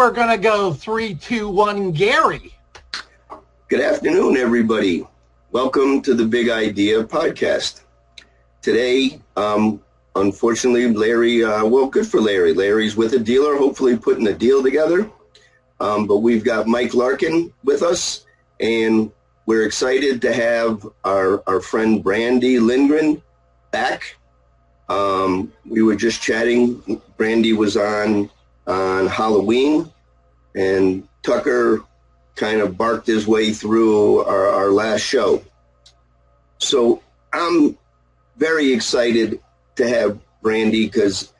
we're going to go 3, 2, 1, Gary. Good afternoon, everybody. Welcome to the Big Idea podcast. Today, unfortunately, Larry, well, good for Larry. Larry's with a dealer, hopefully putting a deal together. But we've got Mike Larkin with us, and we're excited to have our friend Brandi Lindgren back. We were just chatting. Brandi was on Halloween, and Tucker kind of barked his way through our last show. So I'm very excited to have Brandi because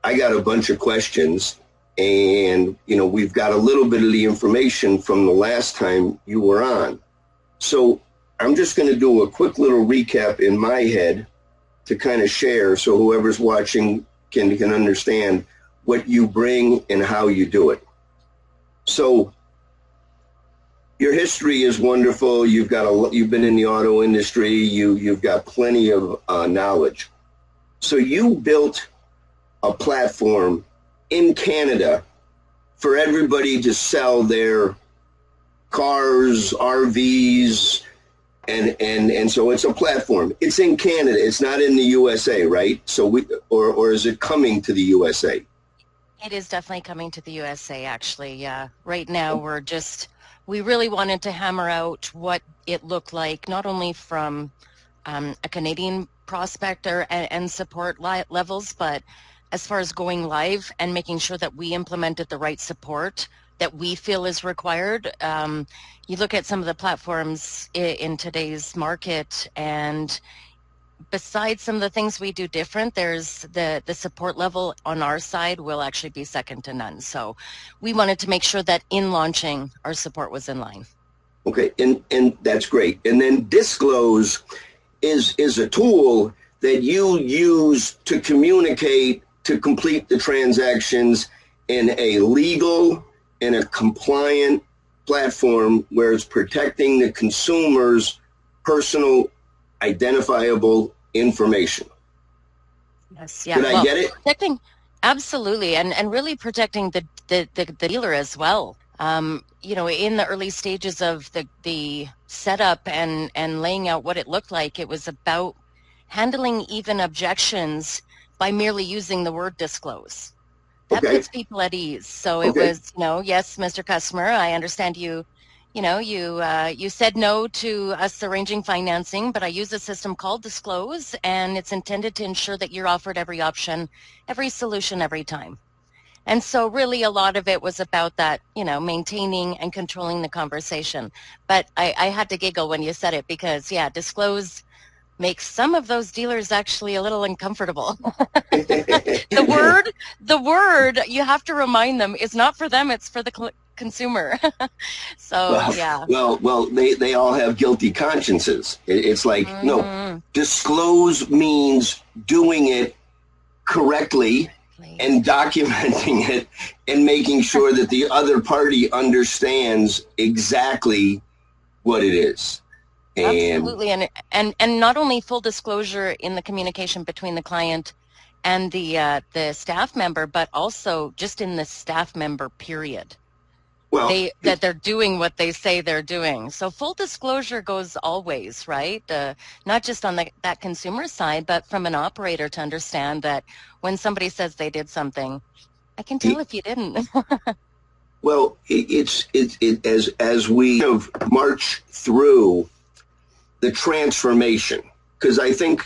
I got a bunch of questions, and we've got a little bit of the information from the last time you were on. So I'm just going to do a quick little recap in my head to kind of share so whoever's watching can understand what you bring and how you do it. So your history is wonderful. You've been in the auto industry. You've got plenty of knowledge. So you built a platform in Canada for everybody to sell their cars, RVs, and so it's a platform. It's in Canada. It's not in the USA, right? So or is it coming to the USA? It is definitely coming to the USA, actually. Yeah. Right now, we really wanted to hammer out what it looked like, not only from a Canadian prospector and support levels, but as far as going live and making sure that we implemented the right support that we feel is required. You look at some of the platforms in today's market, and besides some of the things we do different, there's the support level on our side will actually be second to none. So we wanted to make sure that in launching, our support was in line. Okay, and that's great. And then Disclose is a tool that you use to communicate, to complete the transactions in a legal and a compliant platform where it's protecting the consumer's personal identifiable information. Yes, yeah. Did I get it? Protecting, absolutely, and really protecting the dealer as well. In the early stages of the setup and laying out what it looked like, it was about handling even objections by merely using the word disclose. That puts people at ease. So it was, yes, Mr. Customer, I understand you said no to us arranging financing, but I use a system called Disclose, and it's intended to ensure that you're offered every option, every solution, every time. And so really a lot of it was about that, maintaining and controlling the conversation. But I had to giggle when you said it because, yeah, Disclose makes some of those dealers actually a little uncomfortable. The word, you have to remind them, is not for them, it's for the consumer. Well, they all have guilty consciences. It's like, no, disclose means doing it correctly and documenting it and making sure that the other party understands exactly what it is. Absolutely, and not only full disclosure in the communication between the client and the staff member, but also just in the staff member period. Well, that they're doing what they say they're doing. So full disclosure goes always, right? Not just on that consumer side, but from an operator to understand that when somebody says they did something, I can tell if you didn't. Well, as we march through the transformation, because I think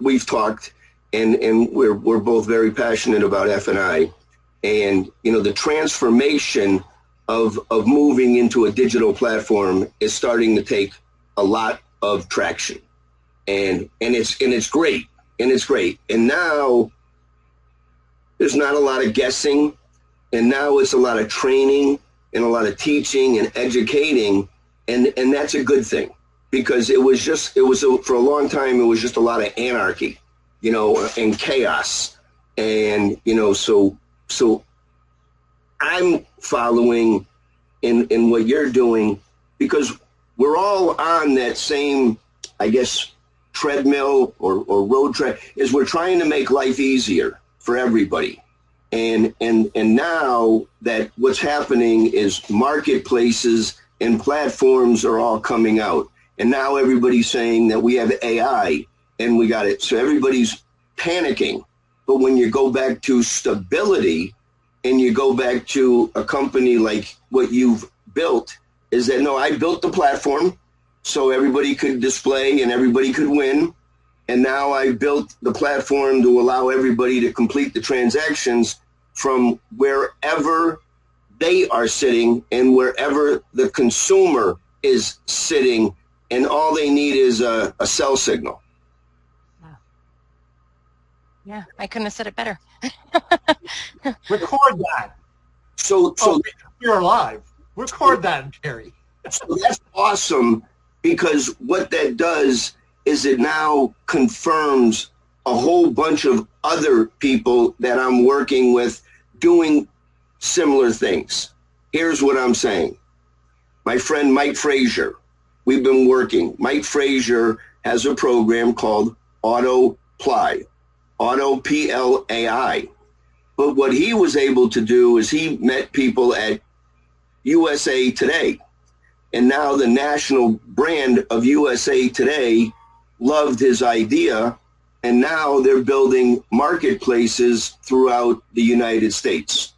we've talked and we're both very passionate about F&I, and the transformation of moving into a digital platform is starting to take a lot of traction, and it's great, and now there's not a lot of guessing, and now it's a lot of training and a lot of teaching and educating, and that's a good thing. Because for a long time, it was just a lot of anarchy, and chaos. And, so I'm following in what you're doing because we're all on that same, I guess, treadmill or road track is we're trying to make life easier for everybody. And now that what's happening is marketplaces and platforms are all coming out. And now everybody's saying that we have AI and we got it. So everybody's panicking. But when you go back to stability and you go back to a company like what you've built, is that, no, I built the platform so everybody could display and everybody could win. And now I built the platform to allow everybody to complete the transactions from wherever they are sitting and wherever the consumer is sitting. And all they need is a cell signal. Yeah, I couldn't have said it better. Record that. So you're alive. Record that, Jerry. So that's awesome, because what that does is it now confirms a whole bunch of other people that I'm working with doing similar things. Here's what I'm saying. My friend Mike Frazier, we've been working. Mike Frazier has a program called Autoplay, Autoplai. But what he was able to do is he met people at USA Today. And now the national brand of USA Today loved his idea. And now they're building marketplaces throughout the United States.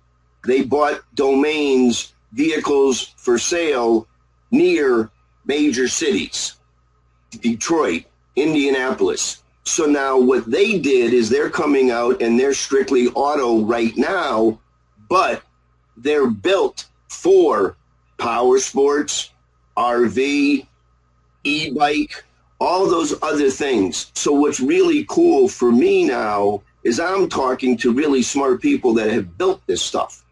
They bought domains, vehicles for sale near major cities, Detroit, Indianapolis. So now what they did is they're coming out and they're strictly auto right now, but they're built for power sports, RV, e-bike, all those other things. So what's really cool for me now is I'm talking to really smart people that have built this stuff.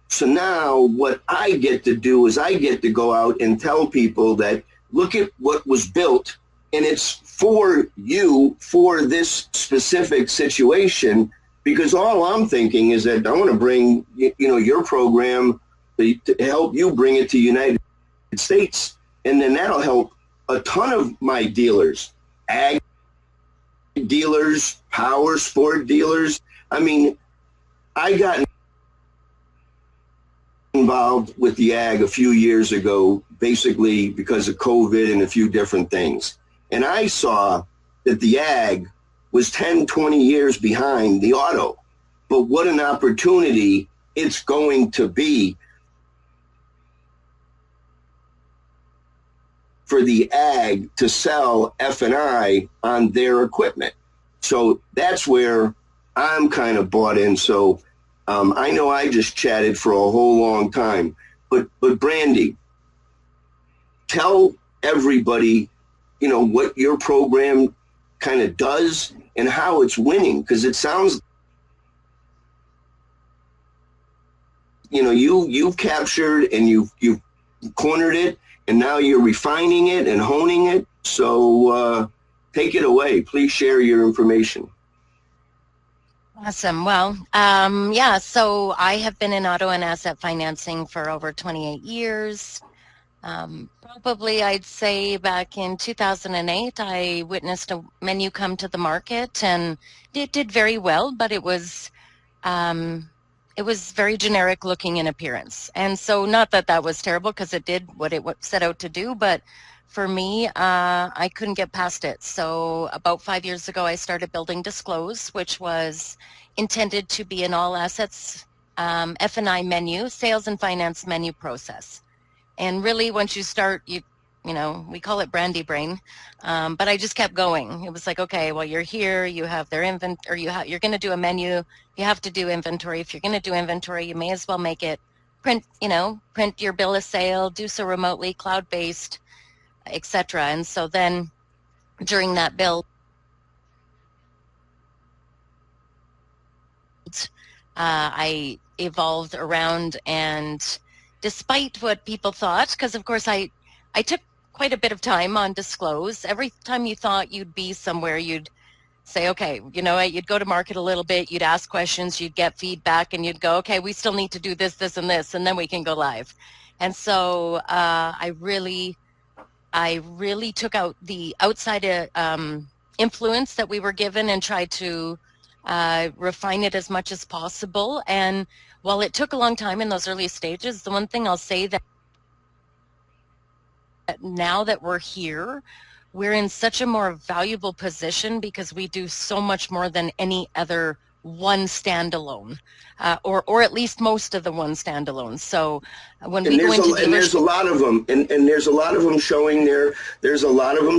So now what I get to do is I get to go out and tell people that look at what was built, and it's for you, for this specific situation, because all I'm thinking is that I want to bring, your program to help you bring it to United States. And then that'll help a ton of my dealers, ag dealers, power sport dealers. I mean, I got involved with the ag a few years ago, basically because of COVID and a few different things. And I saw that the ag was 10, 20 years behind the auto. But what an opportunity it's going to be for the ag to sell F&I on their equipment. So that's where I'm kind of bought in. So I know I just chatted for a whole long time, but Brandi, tell everybody, what your program kind of does and how it's winning, because it sounds, you've captured and you've cornered it, and now you're refining it and honing it. So take it away. Please share your information. Awesome. Well, so I have been in auto and asset financing for over 28 years. Probably I'd say back in 2008, I witnessed a menu come to the market, and it did very well, but it was very generic looking in appearance. And so not that that was terrible, because it did what it set out to do, but for me, I couldn't get past it. So about 5 years ago, I started building Disclose, which was intended to be an all assets F&I menu, sales and finance menu process. And really, once you start, we call it Brandi Brain, but I just kept going. It was like, okay, well, you're here, you have their inventory, you're going to do a menu, you have to do inventory. If you're going to do inventory, you may as well make it print your bill of sale, do so remotely, cloud-based, etc. And so then during that build, I evolved around, and despite what people thought, because of course I took quite a bit of time on Disclose. Every time you thought you'd be somewhere, you'd say, okay, you'd go to market a little bit, you'd ask questions, you'd get feedback, and you'd go, okay, we still need to do this, this, and this, and then we can go live. And so I really took out the outside influence that we were given and tried to refine it as much as possible. And while it took a long time in those early stages, the one thing I'll say that now that we're here, we're in such a more valuable position because we do so much more than any other one standalone, or at least most of the one standalones. So when we go into and there's a lot of them, and there's a lot of them showing their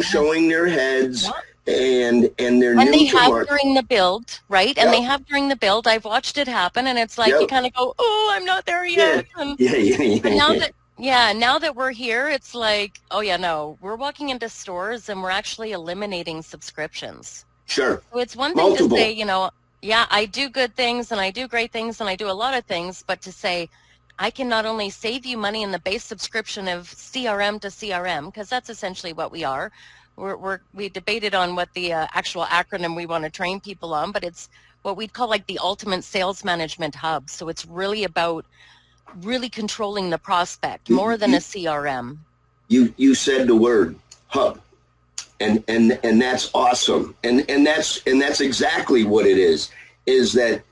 showing their heads. Yeah. And they're and new they to have market. during the build, right? And they have during the build. I've watched it happen, and it's like you kind of go, "Oh, I'm not there yet." But now that we're here, it's like, oh yeah, no, we're walking into stores and we're actually eliminating subscriptions. Sure. So it's one thing to say, yeah, I do good things and I do great things and I do a lot of things, but to say, I can not only save you money in the base subscription of CRM to CRM, because that's essentially what we are. We debated on what the actual acronym we want to train people on, but it's what we'd call like the ultimate sales management hub. So it's really about really controlling the prospect more than a CRM. You said the word hub, and that's awesome, and that's exactly what it is that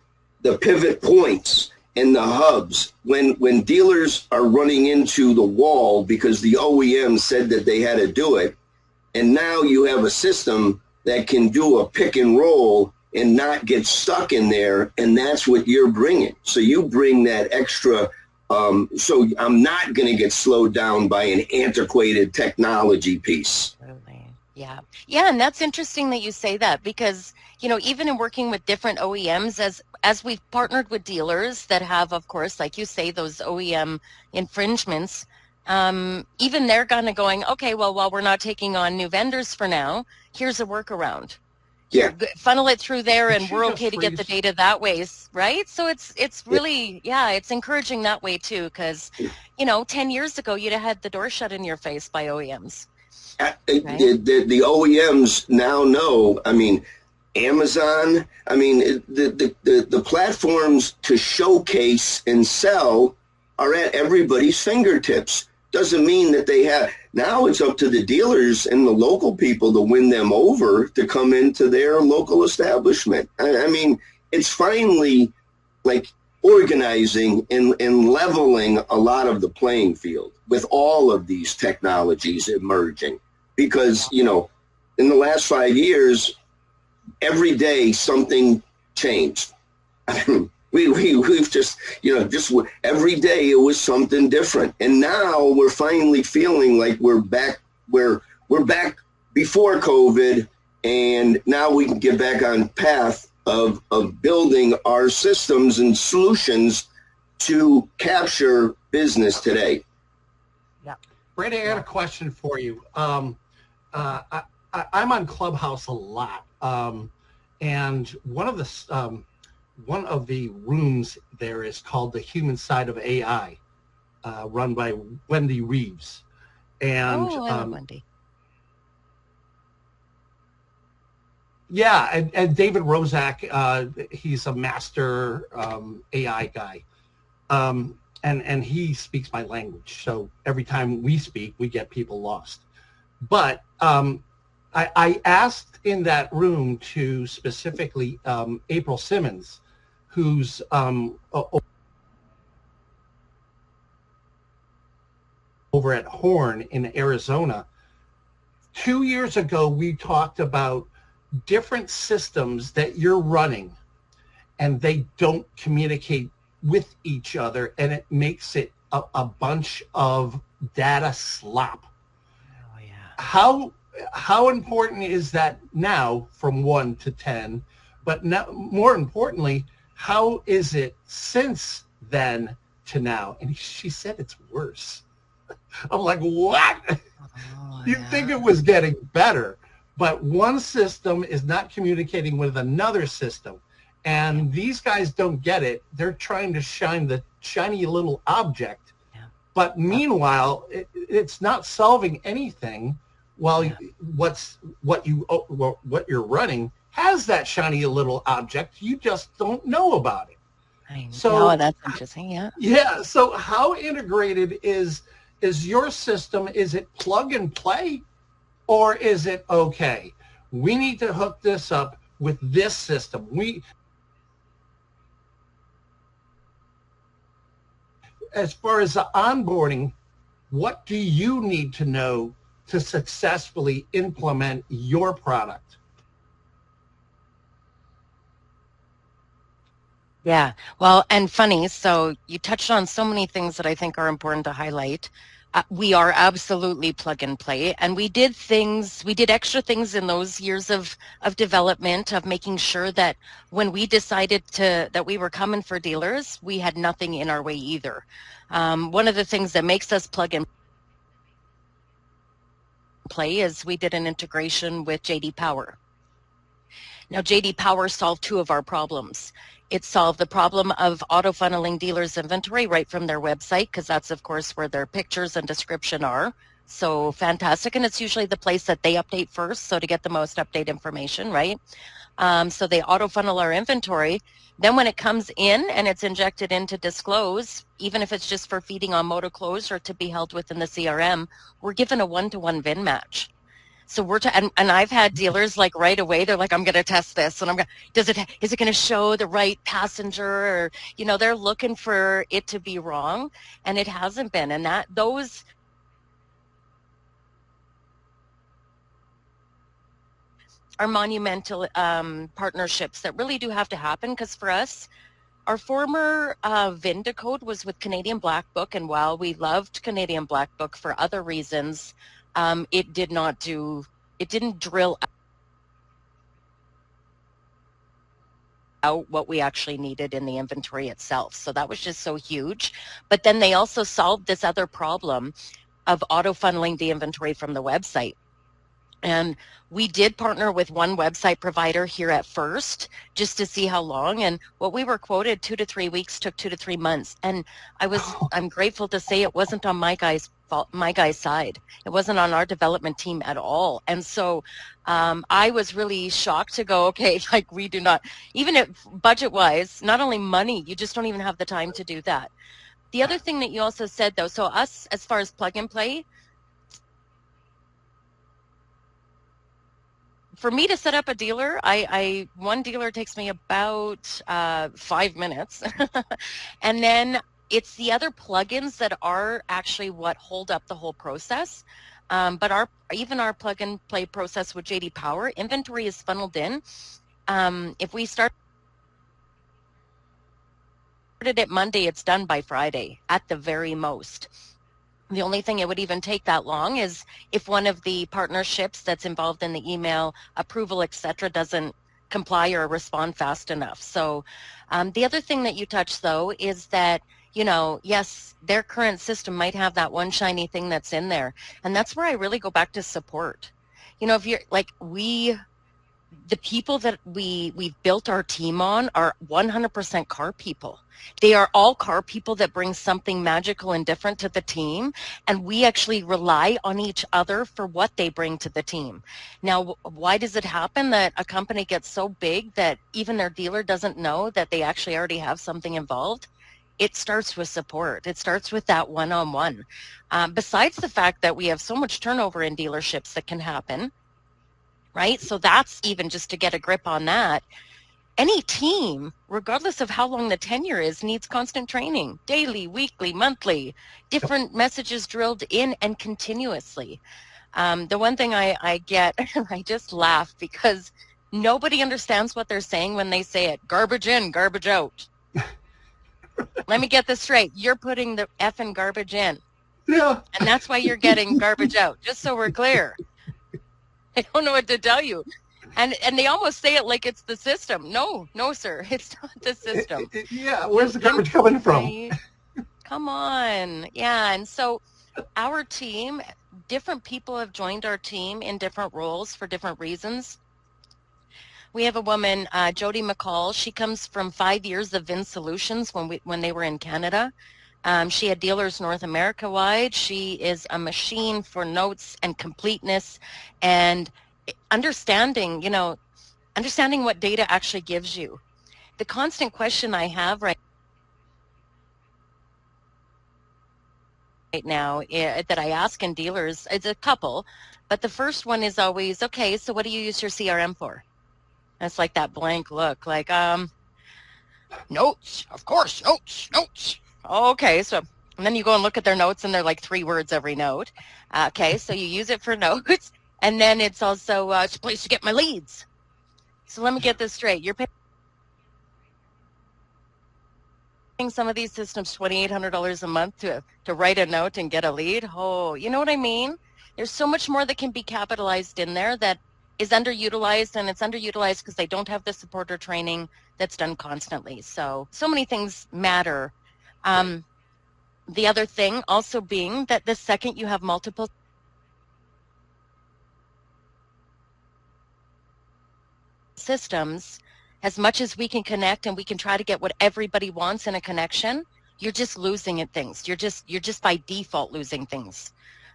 the pivot points and the hubs, when dealers are running into the wall because the OEM said that they had to do it, and now you have a system that can do a pick and roll and not get stuck in there, and that's what you're bringing. So you bring that extra, so I'm not going to get slowed down by an antiquated technology piece. Yeah. Yeah, and that's interesting that you say that because, even in working with different OEMs, as we've partnered with dealers that have, of course, like you say, those OEM infringements, even they're kind of going, okay, well, while we're not taking on new vendors for now, here's a workaround. Yeah. Funnel it through there and we're okay to get the data that way, right? So it's really, it's encouraging that way too, because, 10 years ago, you'd have had the door shut in your face by OEMs. Right? The OEMs now know, Amazon, the platforms to showcase and sell are at everybody's fingertips. Doesn't mean that they have, now it's up to the dealers and the local people to win them over to come into their local establishment. It's finally like organizing and leveling a lot of the playing field with all of these technologies emerging. Because, in the last 5 years, every day something changed. We've just every day it was something different. And now we're finally feeling like we're back before COVID, and now we can get back on path of building our systems and solutions to capture business today. Yeah. Brandi, I got a question for you. I'm on Clubhouse a lot. And one of the rooms there is called The Human Side of AI, run by Wendy Reeves. And I love Wendy. Yeah, and David Rozak, he's a master AI guy. And he speaks my language. So every time we speak, we get people lost. But I asked in that room to specifically April Simmons, who's over at Horn in Arizona. 2 years ago, we talked about different systems that you're running and they don't communicate with each other, and it makes it a bunch of data slop. Oh, yeah. How important is that now from 1 to 10? But now, more importantly, how is it since then to now? And she said it's worse. I'm like, what? Oh, You'd think it was getting better, but one system is not communicating with another system. And these guys don't get it. They're trying to shine the shiny little object. Yeah. But meanwhile, it's not solving anything while what you're running has that shiny little object. You just don't know about it. I know. So that's interesting. Yeah. Yeah. So how integrated is your system? Is it plug and play, or is it okay? We need to hook this up with this system. as far as the onboarding, what do you need to know to successfully implement your product? Yeah, well, and funny, so you touched on so many things that I think are important to highlight. We are absolutely plug and play, and we did extra things in those years of development, of making sure that when we decided that we were coming for dealers, we had nothing in our way either. One of the things that makes us plug and play is we did an integration with JD Power. Now, JD Power solved two of our problems. It solved the problem of auto-funneling dealers' inventory right from their website, because that's, of course, where their pictures and description are. So fantastic. And it's usually the place that they update first, so to get the most update information, right? So they auto-funnel our inventory. Then when it comes in and it's injected into Disclose, even if it's just for feeding on MotoClose or to be held within the CRM, we're given a one-to-one VIN match. So and I've had dealers like right away, they're like, I'm going to test this, and is it going to show the right passenger? Or, they're looking for it to be wrong, and it hasn't been. And those are monumental partnerships that really do have to happen, because for us, our former VIN code was with Canadian Black Book, and while we loved Canadian Black Book for other reasons, it didn't drill out what we actually needed in the inventory itself. So that was just so huge. But then they also solved this other problem of auto-funneling the inventory from the website. And we did partner with one website provider here at first, just to see how long. And what we were quoted 2 to 3 weeks took 2 to 3 months. And I'm grateful to say it wasn't on my guy's side. It wasn't on our development team at all. And so I was really shocked to go, okay, like we do not, even if budget-wise, not only money, you just don't even have the time to do that. The other thing that you also said, though, so us, as far as plug and play, for me to set up a dealer, one dealer takes me about 5 minutes. And then it's the other plugins that are actually what hold up the whole process. But even our plug and play process with JD Power, inventory is funneled in. If we started it Monday, it's done by Friday at the very most. The only thing it would even take that long is if one of the partnerships that's involved in the email approval, etc., doesn't comply or respond fast enough. So the other thing that you touched, though, is that, yes, their current system might have that one shiny thing that's in there. And that's where I really go back to support. If you're like, the people that we've built our team on are 100% car people. They are all car people that bring something magical and different to the team, and we actually rely on each other for what they bring to the team. Now, why does it happen that a company gets so big that even their dealer doesn't know that they actually already have something involved? It starts with support. It starts with that one-on-one. Besides the fact that we have so much turnover in dealerships that can happen, right? So that's even just to get a grip on that. Any team, regardless of how long the tenure is, needs constant training, daily, weekly, monthly, different messages drilled in and continuously. The one thing I get, I just laugh because nobody understands what they're saying when they say it. Garbage in, garbage out. Let me get this straight. You're putting the effing garbage in. Yeah. And that's why you're getting garbage out, just so we're clear. I don't know what to tell you. And they almost say it like it's the system. No, sir, it's not the system. Yeah, where's the garbage coming from? Come on. Yeah, and so our team, different people have joined our team in different roles for different reasons. We have a woman, Jody McCall. She comes from 5 years of VIN Solutions when they were in Canada. She had dealers North America wide. She is a machine for notes and completeness and understanding what data actually gives you. The constant question I have right now that I ask in dealers, it's a couple, but the first one is always, okay, so what do you use your CRM for? And it's like that blank look, like, notes, of course, notes. Okay, so And then you go and look at their notes and they're like 3 words every note. Okay, so you use it for notes. And then it's also it's a place to get my leads. So let me get this straight. You're paying some of these systems $2,800 a month to write a note and get a lead. Oh, you know what I mean? There's so much more that can be capitalized in there that is underutilized, and it's underutilized because they don't have the support or training that's done constantly. So many things matter. The other thing also being that the second you have multiple systems, as much as we can connect and we can try to get what everybody wants in a connection, you're just losing at things. You're just by default losing things.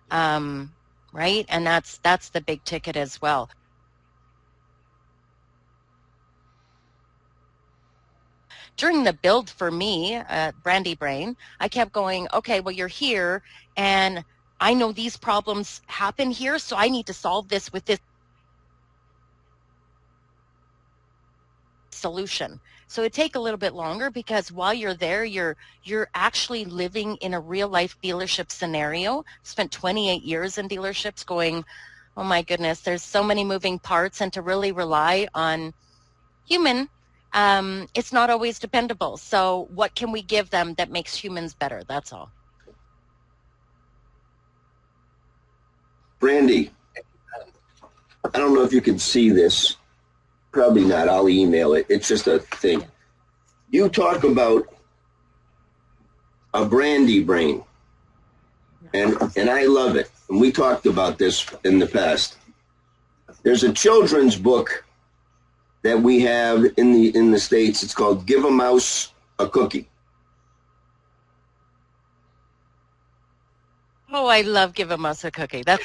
Right? And that's the big ticket as well. During the build for me, Brandi Brain, I kept going, okay, well, you're here and I know these problems happen here, so I need to solve this with this solution. So it take a little bit longer because while you're there, you're actually living in a real life dealership scenario. Spent 28 years in dealerships going, oh my goodness, there's so many moving parts, and to really rely on human, it's not always dependable. So what can we give them that makes humans better? That's all. Brandi, I don't know if you can see this. Probably not. I'll email it. It's just a thing. Yeah. You talk about a Brandi brain, and I love it. And we talked about this in the past. There's a children's book that we have in the States. It's called Give a Mouse a Cookie. Oh, I love Give a Mouse a Cookie. That's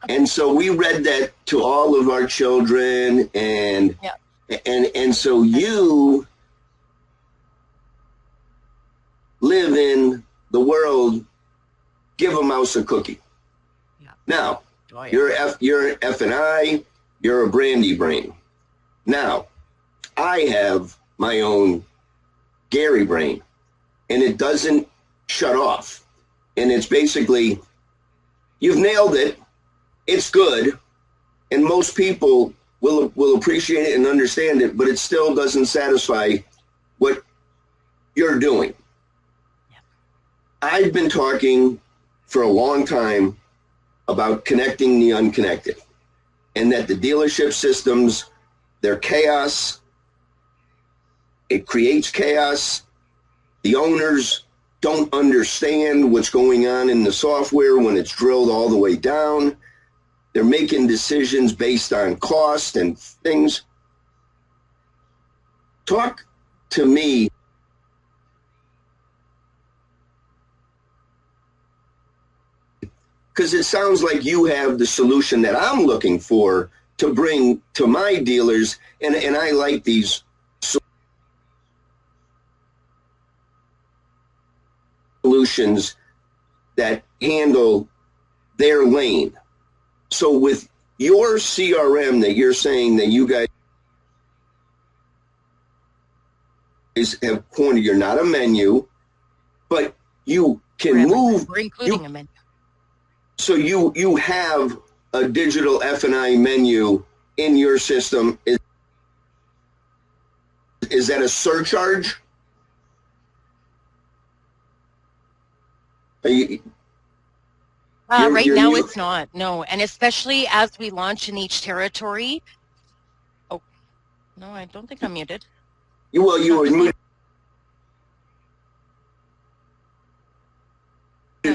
and so we read that to all of our children, and yeah. and so you live in the world. Give a mouse a cookie. Yeah. Now, you're F and I. You're a Brandi brain. Now, I have my own Gary brain, and it doesn't shut off. And it's basically, you've nailed it. It's good, and most people will appreciate it and understand it, but it still doesn't satisfy what you're doing. Yeah. I've been talking for a long time about connecting the unconnected, and that the dealership systems, they're chaos. It creates chaos. The owners don't understand what's going on in the software when it's drilled all the way down. They're making decisions based on cost and things. Talk to me because it sounds like you have the solution that I'm looking for to bring to my dealers, and I like these solutions that handle their lane. So with your CRM that you're saying that you guys have pointed, you're not a menu, but you can move. We're including a menu. So you have a digital F&I menu in your system. Is that a surcharge? Right now it's not, no. And especially as we launch in each territory. Oh, no, I don't think I'm muted. You were muted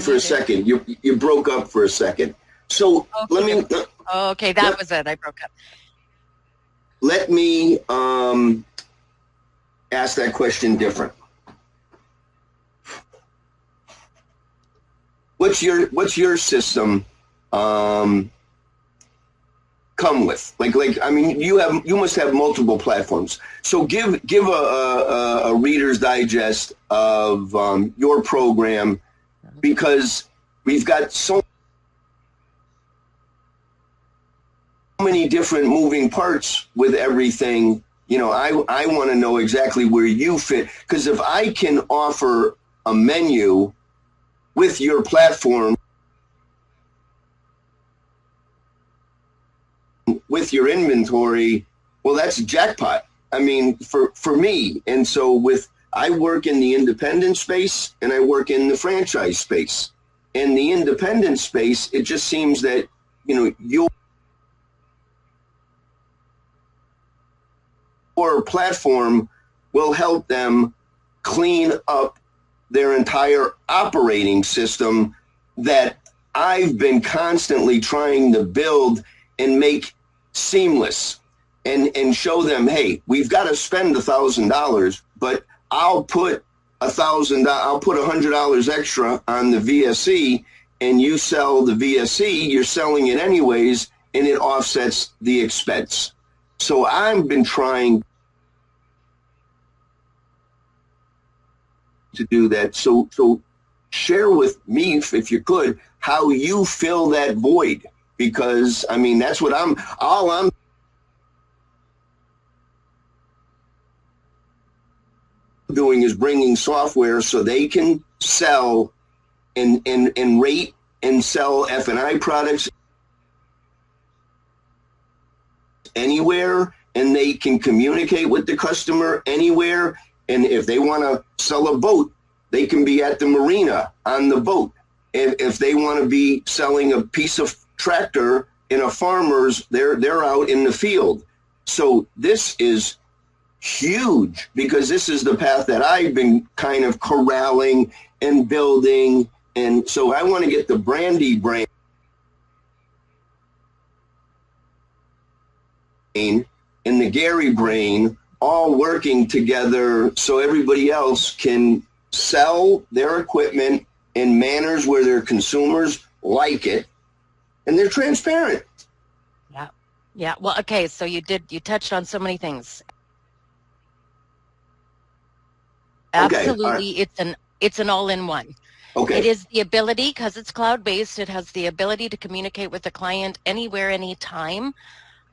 for a second. You broke up for a second. So okay. Let me. Okay, that was it. I broke up. Let me ask that question different. What's your system come with? Like I mean, you must have multiple platforms. So give a Reader's Digest of your program, because we've got so many different moving parts with everything. You know, I want to know exactly where you fit, because if I can offer a menu with your platform, with your inventory, well, that's jackpot. I mean, for me. And so I work in the independent space and I work in the franchise space. In the independent space, it just seems that, your platform will help them clean up their entire operating system that I've been constantly trying to build and make seamless and show them, hey, we've got to spend $1,000, but I'll put $100 extra on the VSE, and you sell the VSE, you're selling it anyways, and it offsets the expense. So I've been trying to do that. So share with me, if you could, how you fill that void, because I mean, that's what I'm doing is bringing software so they can sell and rate and sell F&I products anywhere, and they can communicate with the customer anywhere. And if they want to sell a boat, they can be at the marina on the boat. If they want to be selling a piece of tractor in a farmer's, they're out in the field. So this is huge, because this is the path that I've been kind of corralling and building. And so I want to get the Brandi brain and the Gary brain all working together so everybody else can sell their equipment in manners where their consumers like it and they're transparent. Yeah. Well, okay. So you touched on so many things. Absolutely. Right. It's an all-in-one. Okay. It is the ability, because it's cloud-based, it has the ability to communicate with the client anywhere, anytime.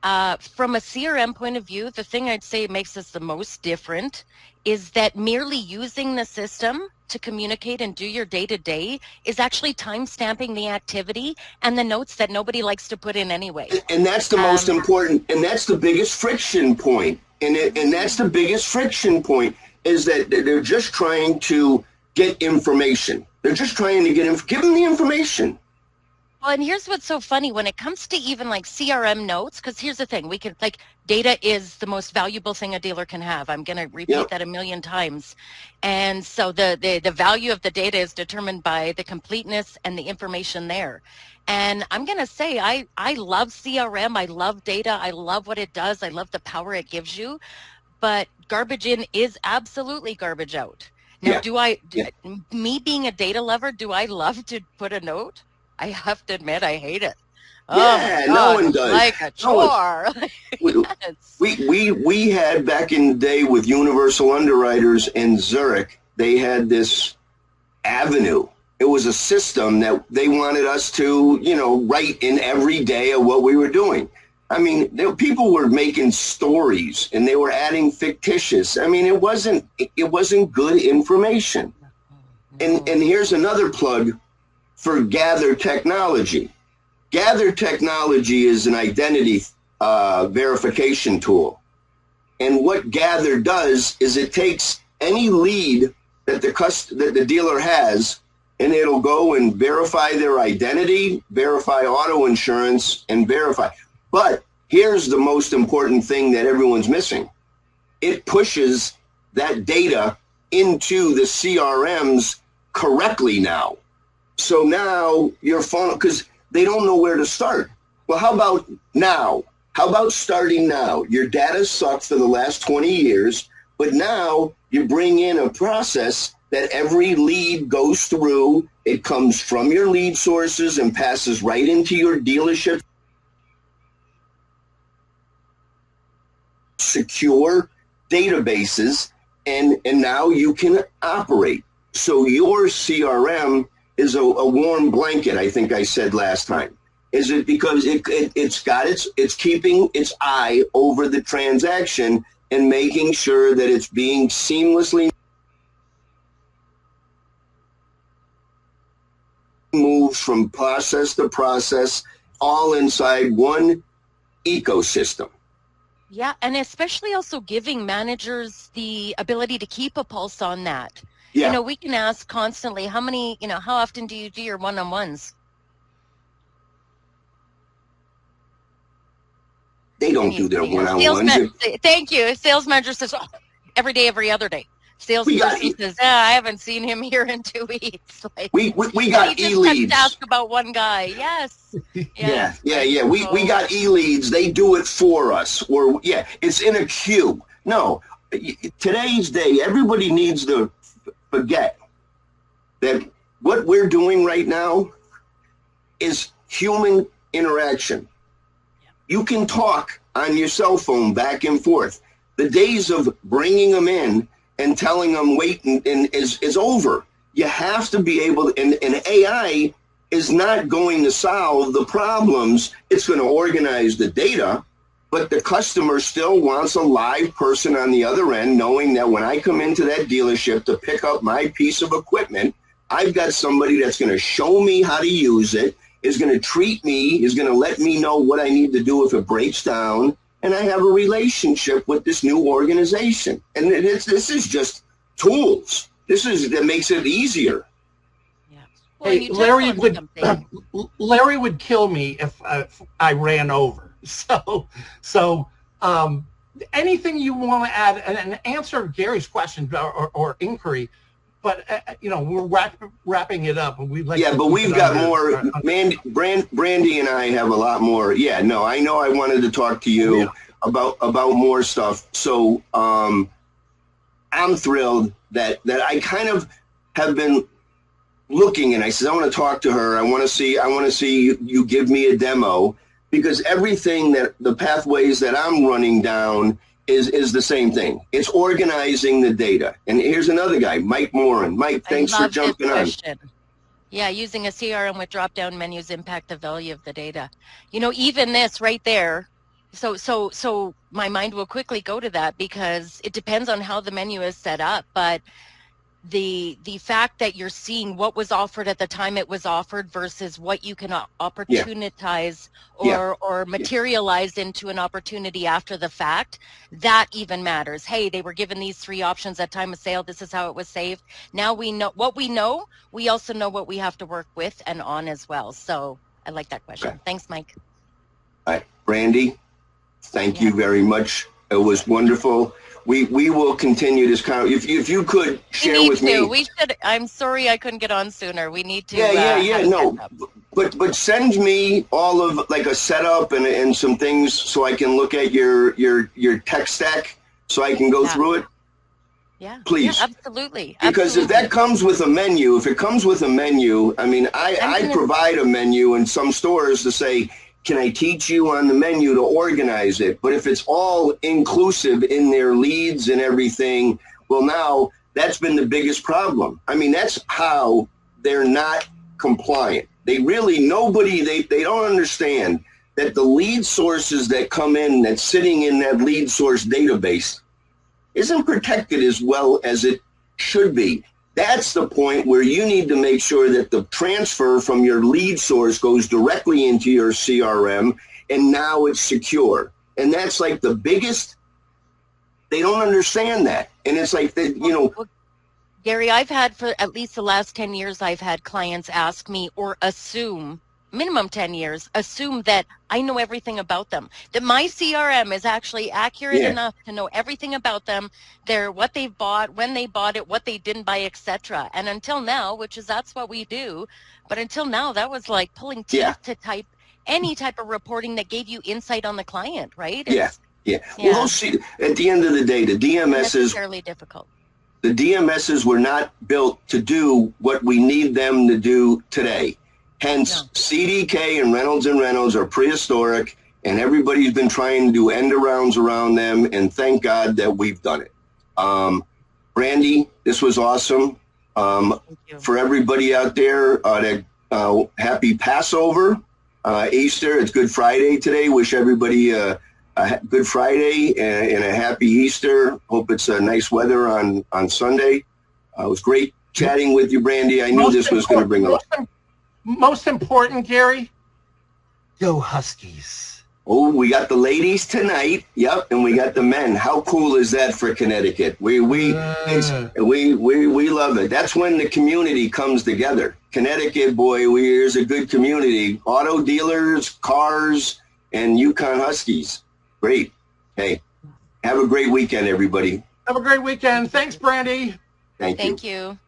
From a CRM point of view, the thing I'd say makes us the most different is that merely using the system to communicate and do your day-to-day is actually time stamping the activity and the notes that nobody likes to put in anyway. And that's the most important, and that's the biggest friction point. And that's the biggest friction point, is that they're just trying to get information. They're just trying to give them the information. Well, and here's what's so funny when it comes to even like CRM notes, because here's the thing, we can data is the most valuable thing a dealer can have. I'm going to repeat that a million times. And so the value of the data is determined by the completeness and the information there. And I'm going to say, I love CRM. I love data. I love what it does. I love the power it gives you, but garbage in is absolutely garbage out. Now, me being a data lover, do I love to put a note? I have to admit, I hate it. Yeah, no one does. Like a chore. We had back in the day with Universal Underwriters in Zurich, they had this avenue. It was a system that they wanted us to, write in every day of what we were doing. I mean, people were making stories and they were adding fictitious. I mean, it wasn't good information. And here's another plug for Gather Technology. Gather Technology is an identity verification tool. And what Gather does is it takes any lead that the dealer has, and it'll go and verify their identity, verify auto insurance, and verify. But here's the most important thing that everyone's missing. It pushes that data into the CRMs correctly now. So now your phone, because they don't know where to start. Well, how about now? How about starting now? Your data sucked for the last 20 years, but now you bring in a process that every lead goes through. It comes from your lead sources and passes right into your dealership secure databases, and now you can operate. So your CRM is a warm blanket, I think I said last time. Is it because it's keeping its eye over the transaction and making sure that it's being seamlessly moves from process to process, all inside one ecosystem. Yeah, and especially also giving managers the ability to keep a pulse on that. Yeah. You know, we can ask constantly, how many, you know, how often do you do your one-on-ones? They don't do their one-on-ones. Thank you. Sales manager says, oh, every day, every other day. Salesperson says, I haven't seen him here in 2 weeks. Like, we got e-leads. Just ask about one guy. Yes. Yeah. We got e-leads. They do it for us. Or it's in a queue. No, today's day, everybody needs to forget that what we're doing right now is human interaction. You can talk on your cell phone back and forth. The days of bringing them in and telling them wait and is over. You have to be able to, and AI is not going to solve the problems. It's going to organize the data, but the customer still wants a live person on the other end, knowing that when I come into that dealership to pick up my piece of equipment, I've got somebody that's going to show me how to use it, is going to treat me, is going to let me know what I need to do if it breaks down, and I have a relationship with this new organization. And this is just tools. That makes it easier. Yeah. Well, hey, Larry would kill me if I ran over. So anything you want to add and answer Gary's question or inquiry, but we're wrapping it up. We'd like but we've got more. Brandi and I have a lot more. I know I wanted to talk to you about more stuff. So I'm thrilled that I kind of have been looking, and I said I want to talk to her. I want to see you give me a demo, because everything that the pathways that I'm running down is the same thing. It's organizing the data. And here's another guy, Mike Moran. Mike, thanks for jumping on. Yeah, using a CRM with drop-down menus impact the value of the data. Even this right there. So my mind will quickly go to that, because it depends on how the menu is set up. But the fact that you're seeing what was offered at the time it was offered versus what you can opportunitize or materialize into an opportunity after the fact, that even matters. Hey, they were given these 3 options at time of sale. This is how it was saved. Now we know what we know. We also know what we have to work with and on as well. So I like that question. Okay. Thanks, Mike. All right, Brandi, thank you very much. It was wonderful. We will continue this conversation. If you could share with me. We should. I'm sorry I couldn't get on sooner. We need to. No, but send me all of like a setup and some things so I can look at your tech stack so I can go through it. Yeah. Please. Yeah, absolutely. Because if that comes with a menu, I mean, I provide a menu in some stores to say, can I teach you on the menu to organize it? But if it's all inclusive in their leads and everything, well, now that's been the biggest problem. I mean, that's how they're not compliant. They don't understand that the lead sources that come in, that's sitting in that lead source database, isn't protected as well as it should be. That's the point where you need to make sure that the transfer from your lead source goes directly into your CRM, and now it's secure. And that's like the biggest, they don't understand that. And it's like, Gary, I've had for at least the last 10 years, I've had clients ask me or assume, minimum 10 years, assume that I know everything about them, that my CRM is actually accurate enough to know everything about them, what they've bought, when they bought it, what they didn't buy, etc. And until now, that's what we do, but until now, that was like pulling teeth to type any type of reporting that gave you insight on the client, right? Well, we'll see. At the end of the day, the DMSs is fairly difficult. The DMSs were not built to do what we need them to do today. Hence, CDK and Reynolds are prehistoric, and everybody's been trying to do end-arounds around them, and thank God that we've done it. Brandi, this was awesome. For everybody out there, happy Passover, Easter. It's Good Friday today. Wish everybody a Good Friday and a happy Easter. Hope it's nice weather on Sunday. It was great chatting with you, Brandi. I knew this was going to bring a lot. most important, Gary, go Huskies. Oh, we got the ladies tonight. Yep, and we got the men. How cool is that for Connecticut? We love it. That's when the community comes together. Connecticut, boy, here's a good community. Auto dealers, cars, and Yukon Huskies. Great. Hey, have a great weekend, everybody. Have a great weekend. Thanks, Brandi. Thank you. Thank you.